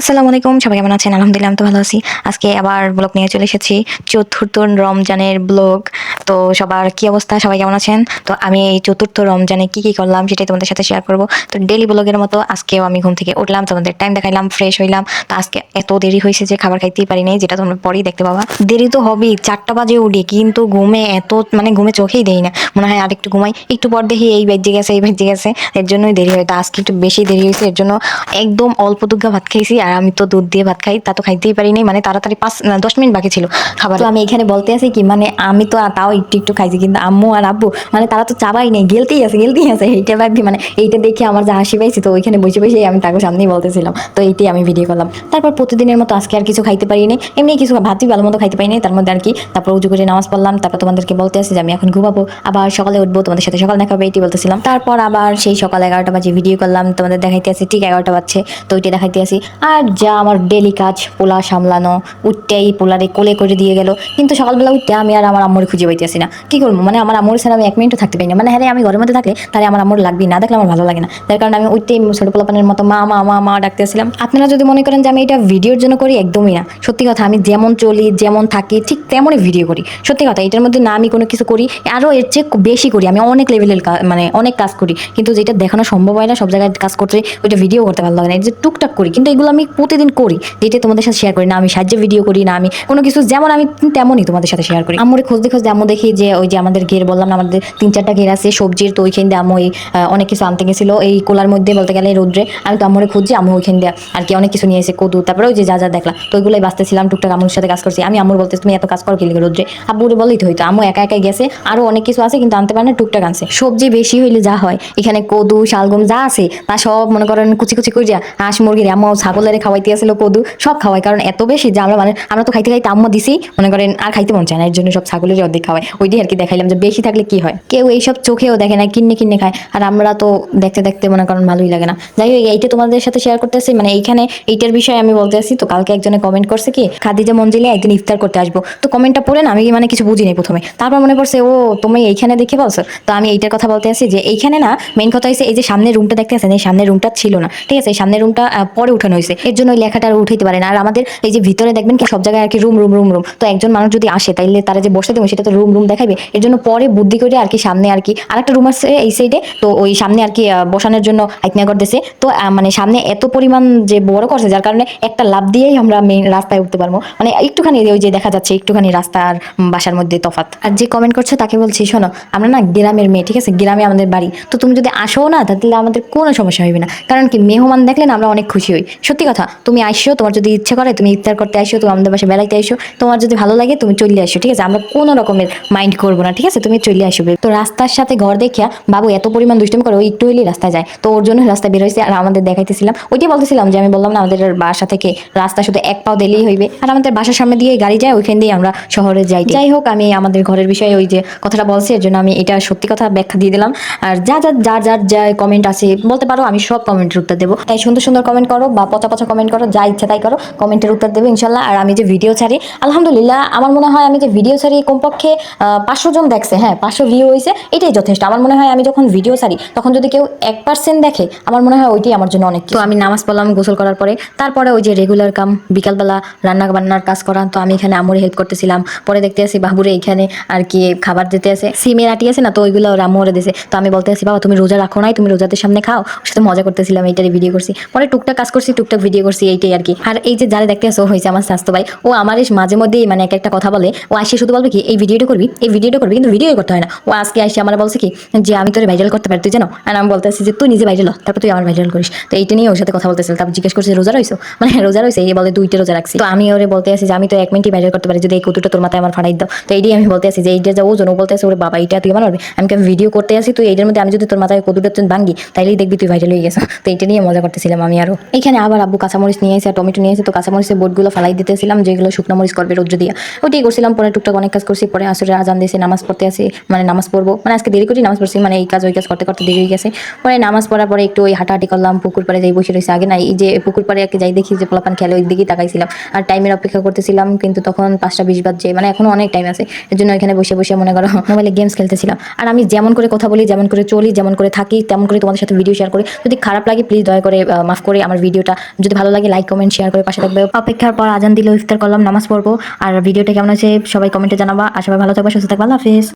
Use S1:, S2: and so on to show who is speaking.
S1: আসসালামু আলাইকুম, সবাই কেমন আছেন? আলহামদুলিল্লাহ আমি তো ভালো আছি। আজকে আবার ব্লগ নিয়ে চলে এসেছি। চতুর্থ রমজানের ব্লগ। তো সবার কি অবস্থা? সবাই কেমন আছেন? তো আমি এই চতুর্থ রমজানে কি করলাম সেটাই তোমাদের সাথে শেয়ার করব। তো ডেইলি ব্লগের মতো আজকেও আমি ঘুম থেকে উঠলাম, তোমাদের টাইম দেখাইলাম, ফ্রেশ হইলাম। তো আজকে এত দেরি হয়েছে যে খাবার খাইতেই পারি নাই, যেটা তোমরা পরেই দেখতে পাবা। দেরি তো হবেই, 4টা বাজে উঠি, কিন্তু ঘুমে এত ঘুমে চোখেই দেই না। মনে হয় আরেকটু ঘুমাই, একটু পর দেখি এই বেজে গেছে, এই বেজে গেছে। এর জন্যই দেরি হয়। তো আজকে একটু বেশি দেরি হয়েছে, এর জন্য একদম অল্প দুগ্গা ভাত খাইছি। আর আমি তো দুধ দিয়ে ভাত খাই, তা তো খাইতেই পারি নাই। মানে তাড়াতাড়ি 10 মিনিট বাকি ছিল খাবার। তো আমি এখানে বলতে আছি কি, মানে আমি তো তাও একটু একটু খাইছি, কিন্তু আম্মু আর আব্বু মানে তারা তো চাবাই নেই, গেলতেই আছে এইটা ভাবি। মানে এইটা দেখে আমার যা হাসি পাইছি, তো ওইখানে বসে বসে আমি তাকে সামনেই বলতেছিলাম। তো এইটাই আমি ভিডিও করলাম। তারপর প্রতিদিনের মতো আজকে আর কিছু খাইতে পারি নাই, এমনি কিছু ভাতই ভালো মতো খাইতে পারি নাই, তার মধ্যে আর কি। তারপর উজু করে নামাজ পড়লাম, তারপর তোমাদেরকে বলতে আসি যে আমি এখন ঘুমাবো, আবার সকালে উঠবো, তোমাদের সাথে সকাল দেখা হবে, এইটি বলতেছিলাম। তারপর আবার সেই সকাল 11টা বাজে ভিডিও করলাম, তোমাদের দেখাইতে আসি ঠিক 11টা বাজছে। তো ওইটা দেখাইতে আসি। আর যা আমার ডেলি কাজ, পোলা সামলানো, উঠতেই পোলারে কোলে করে দিয়ে গেল। কিন্তু সকালবেলা উঠতে আমি আর আমার আম্মুর খুঁজে পাইতেছি না, কি করবো? মানে আমার আম্মুর ছাড়া আমি 1 মিনিটও থাকতে পারি না। মানে হ্যাঁ, আমি ঘরের মধ্যে থাকলে তাহলে আমার আম্মুর লাগবেই, না দেখলে আমার ভালো লাগে না। তার কারণে আমি উঠতেই ছোট পোলাপানের মতো মা মা মা মা ডাকতেছিলাম। আপনারা যদি মনে করেন যে আমি এটা ভিডিওর জন্য করি, একদমই না। সত্যি কথা, আমি যেমন চলি যেমন থাকি ঠিক তেমনই ভিডিও করি। সত্যি কথা, এটার মধ্যে না আমি কোনো কিছু করি, আরো এর চেয়ে বেশি করি। আমি অনেক লেভেলের মানে অনেক কাজ করি, কিন্তু যেটা দেখানো সম্ভব হয় না, সব জায়গায় কাজ করতে ওইটা ভিডিও করতে ভালো লাগে না। এই যে টুকটাক করি, কিন্তু এগুলো আমি প্রতিদিন করি, যেটা তোমাদের সাথে শেয়ার করি না। আমি সাহায্য ভিডিও করি না, আমি কোনো কিছু যেমন আমি তেমনই তোমাদের সাথে শেয়ার করি। আম্মুরে খুঁজতে খুঁজতে আম্মু দেখি যে ওই যে আমাদের ঘের, বললাম না আমাদের 3-4টা ঘের আছে সবজির। তো ওইখান দিয়ে আম্মু অনেক কিছু আনতে গেছিল এই কোলার মধ্যে, বলতে গেলে রোদ্রে। আমি তো আম্মুরে খুঁজছি, আম্মু ওইখান দিয়ে আর কি অনেক কিছু নিয়ে এসে, কদু, তারপরে ওই যে যা যা দেখলাম, তো ওইগুলোই বাঁচতেছিলাম টুকটাক। আম্মুর সাথে কাজ করছি। আমি আম্মুর বলতে, তুমি এত কাজ করো কি লিখে রোদ্রে? আব্বুরে বলেই তো হইতো, আম্মু একা একাই গেছে, আরো অনেক কিছু আছে কিন্তু আনতে পারে না, টুকটাক আনছে। সবজি বেশি হইলে যা হয়, এখানে কদু শালগম যা আছে তা সব মনে করেন কুচি কুচি করিয়া হাঁস মুরগির, আম্মু ছাগলের খাওয়াইতে আসছিল কদু, সব খাওয়াই। কারণ এত বেশি যে আমরা তো খাইতে খাইতে আম্মু দিছি, মনে করেন আর খাইতে মন চায় না, এর জন্য সব ছাগলের অর্ধেক খাওয়ায়। ওইটাই আর কি দেখাইলাম যে বেশি থাকলে কি হয়। কেউ এইসব চোখেও দেখে না, কিনে কিনে খায়, আর আমরা তো দেখতে দেখতে মনে করেন ভালোই লাগে না। যাই হোক, এইটা তোমাদের সাথে শেয়ার করতেছি, মানে এইখানে এইটার বিষয়ে আমি বলতে আসি। তো কালকে একজনে কমেন্ট করছে কি, খাদিজা মঞ্জিলে একদিন ইফতার করতে আসবো। তো কমেন্টটা পড়ে না আমি মানে কিছু বুঝিনি প্রথমে, তারপর মনে পড়ছে ও তুমি এইখানে দেখে বলছো। তো আমি এইটার কথা বলতে আসি যে এইখানে না মেইন কথা হয়েছে এই যে সামনের রুমটা দেখতে আছেন, এই সামনের রুমটা ছিল না, ঠিক আছে? এই সামনের রুমটা পরে উঠানো হয়েছে, এর জন্য ওই লেখাটা আর উঠাইতে পারে না। আর আমাদের এই যে ভিতরে দেখবেন কি সব জায়গায় আর কি রুম রুম রুম রুম, তো একজন মানুষ যদি আসে তাইলে তারা যে বসে দেবো সেটা তো রুম রুম দেখাবে। এর জন্য পরে বুদ্ধি করে আর কি সামনে আর কি আরেকটা রুম আছে এই সাইডে, তো ওই সামনে আর কি বসানোর জন্য আইকনা করতেছে। তো মানে সামনে এত পরিমাণ যে বড় করছে, যার কারণে একটা লাভ দিয়েই আমরা মেইন রাস্তায় উঠতে পারবো। মানে একটুখানি ওই যে দেখা যাচ্ছে একটুখানি রাস্তা আর বাসার মধ্যে তফাৎ। আর যে কমেন্ট করছে তাকে বলছি, শোনো আমরা না গ্রামের মেয়ে, ঠিক আছে? গ্রামে আমাদের বাড়ি। তো তুমি যদি আসো না, তাহলে আমাদের কোনো সমস্যা হবে না। কারণ কি, মেহমান দেখলে না আমরা অনেক খুশি হই। সত্যি কথা, তুমি আইসো, তোমার যদি ইচ্ছা করে তুমি ইফতার করতে আইসো, তুমি আমাদের বাসায় বেড়াইতে আইসো, তোমার যদি ভালো লাগে তুমি চলে আসো, ঠিক আছে? আমরা কোনো রকমের মাইন্ড করবো না, ঠিক আছে? তুমি চলে আসবে। তো রাস্তার সাথে ঘর দেখিয়া বাবু এত পরিমাণ দুষ্টুমি করে, ওই একটু হইলেই রাস্তায় যায়। তো ওর জন্য রাস্তায় বের হয়েছে আর আমাদের দেখাইতেছিলাম। ওইটাই বলতেছিলাম যে আমি বললাম না আমাদের বাসা থেকে রাস্তা শুধু এক পাও দিলেই হইবে, আর আমাদের বাসার সামনে দিয়ে গাড়ি যায়, ওইখান দিয়ে আমরা শহরে যাই। যাই হোক, আমি আমাদের ঘরের বিষয়ে ওই যে কথাটা বলছি, এর জন্য আমি এটা সত্যি কথা ব্যাখ্যা দিয়ে দিলাম। আর যা কমেন্ট আছে বলতে পারো, আমি সব কমেন্টের উত্তর দেবো। তাই সুন্দর সুন্দর কমেন্ট করো বা পচা পচা কমেন্ট করো, যা ইচ্ছা তাই করো, কমেন্টের উত্তর দেবো ইনশাল্লাহ। আর আমি যে ভিডিও ছাড়ি, আলহামদুলিল্লাহ আমার মনে হয় আমি যে ভিডিও ছাড়ি কমপক্ষে 500 জন দেখছে, হ্যাঁ 500 ভিউ হয়েছে, এটাই যথেষ্ট। আমার মনে হয় আমি যখন ভিডিও ছাড়ি তখন যদি কেউ 1% দেখে, আমার মনে হয় ওইটাই আমার জন্য অনেক। তো আমি নামাজ পড়লাম গোসল করার পরে, তারপরে ওই যে রেগুলার কাম বিকালবেলা রান্না বান্নার কাজ করা। তো আমি এখানে আমুরে হেল্প করতেছিলাম। পরে দেখতে আসি বাবুরে এখানে আর কি খাবার দিতে আছে, সিমের আটি আছে না, তো ওইগুলো রামুরে দিছে। তো আমি বলতে আসি, বাবা তুমি রোজা রাখো নাই, তুমি রোজাদের সামনে খাও। ওর সাথে মজা করতেছিলাম, এইটারই ভিডিও করছি। পরে টুকটাক কাজ করছি, টুকটাক ভিডিও করছি, এইটাই আর কি। আর এই যে যারা দেখতে আসো হয়েছে আমার স্বাস্থ্য ভাই, ও আমার মাঝে মধ্যেই মানে এক একটা কথা বলে। ও আসে শুধু বলবে কি এই ভিডিওটা করবি, এই ভিডিওটা করবি, কিন্তু ভিডিও করতে হয় না। ও আজকে আসে আমার বলছে কি যে আমি তোর ভাইরাল করতে পারি, তুই জানো? আর আমি বলতে আসি যে তুই নিজে ভাইরাল হ, তারপর তুই আমার ভাইরাল করিস। তো এইটা নিয়ে ওর সাথে কথা বলতেছিল। তারপর জিজ্ঞেস করছে রোজা রইছো, মানে রোজা রইছে? এই বলে 2টা রোজা রাখছি। তো আমি ওরে বলতে আসি যে আমি তো 1 মিনিটই ভাইরাল করতে পারি, যদি এই কুতুটা তোর মাথায় আমার ফাড়াই দাও। তো এইটাই আমি বলতে আসি যে এইটা যা ওজন, ও বলতে আসে ওরে বাবা এইটা তুই বানাবি, আমি ভিডিও করতে আসি, তুই এইটার মধ্যে আমি যদি তোর মাথায় কদুটা ভাঙ্গি তাইলেই দেখবি তুই ভাইরাল হয়ে গেছো। তো এইটা নিয়ে মজা করতেছিলাম আমি। আরো এখানে আবার আব্বু কাঁচামরিচ নিয়ে এসে টমেটো নিয়ে এসে, তো কাঁচামরিচের বোটগুলো ফালাই দিতেছিলাম, যেগুলো শুকনো মরিচ করবে রোদ্র দিয়া, ওইটাই করছিলাম। পরে টুকটাক অনেক কাজ করছি। পরে আসরে আজান দিয়েছে, নামাজ পড়তে আসি, মানে নামাজ পড়বো, মানে আজকে দেরি করে নামাজ পড়ছি, মানে এই কাজ ওই কাজ করতে করতে দেরি হয়ে গেছে। পরে নামাজ পড়ার পরে একটু ওই হাঁটাহাঁটি করলাম, পুকুর পাড়ে যাই বসে রয়েছে। আগে না এই যে পুকুর পাড়ে আর কি যাই দেখি যে পোলাপান খেলে, ওই দিকেই তাকাইছিলাম আর টাইমের অপেক্ষা করতেছিলাম, কিন্তু তখন 5টা 20 বাজছে, মানে এখনো অনেক টাইম আছে। এর জন্য এখানে বসে বসে মনে করো মোবাইলে গেমস খেলতেছিলাম। আর আমি যেমন করে কথা বলি, যেমন করে চলি, যেমন করে থাকি, তেমন করে তোমাদের সাথে ভিডিও শেয়ার করি। যদি খারাপ লাগে প্লিজ দয়া করে মাফ করে আমার ভিডিওটা যদি যদি ভালো লাগে লাইক কমেন্ট শেয়ার করে পাশে থাকবে। অপেক্ষার পর আজান দিলেও ইফতার করলাম, নামাজ পড়বো। আর ভিডিওটা কেমন আছে সবাই কমেন্টে জানাবা। আর সবাই ভালো থাকবে, সুস্থ থাকবে। আল্লাহ হাফেজ।